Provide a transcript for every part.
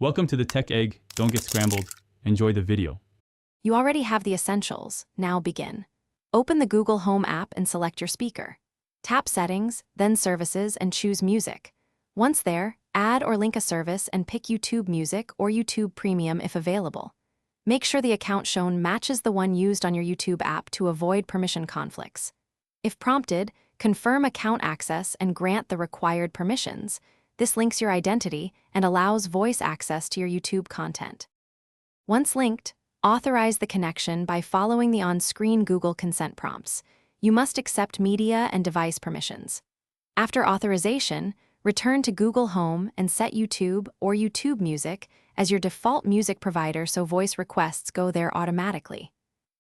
Welcome to the Tech Egg. Don't get scrambled. Enjoy the video. You already have the essentials. Now begin. Open the Google Home app and select your speaker. Tap Settings, then Services, and choose Music. Once there, add or link a service and pick YouTube Music or YouTube Premium if available. Make sure the account shown matches the one used on your YouTube app to avoid permission conflicts. If prompted, confirm account access and grant the required permissions. This links your identity and allows voice access to your YouTube content. Once linked, authorize the connection by following the on-screen Google consent prompts. You must accept media and device permissions. After authorization, return to Google Home and set YouTube or YouTube Music as your default music provider so voice requests go there automatically.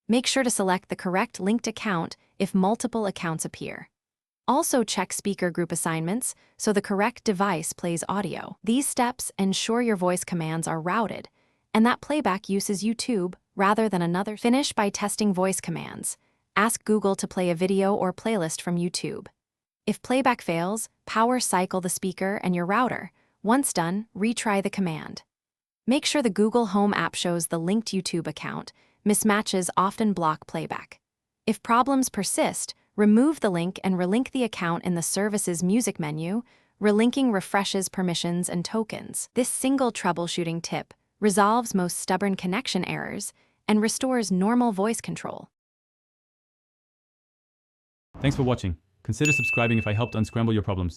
Make sure to select the correct linked account if multiple accounts appear. Also check speaker group assignments so the correct device plays audio. These steps ensure your voice commands are routed and that playback uses YouTube rather than another. Finish by testing voice commands. Ask Google to play a video or playlist from YouTube. If playback fails, power cycle the speaker and your router. Once done, retry the command. Make sure the Google Home app shows the linked YouTube account. Mismatches often block playback. If problems persist, remove the link and relink the account in the Services Music menu. Relinking refreshes permissions and tokens. This single troubleshooting tip resolves most stubborn connection errors and restores normal voice control. Thanks for watching. Consider subscribing if I helped unscramble your problems.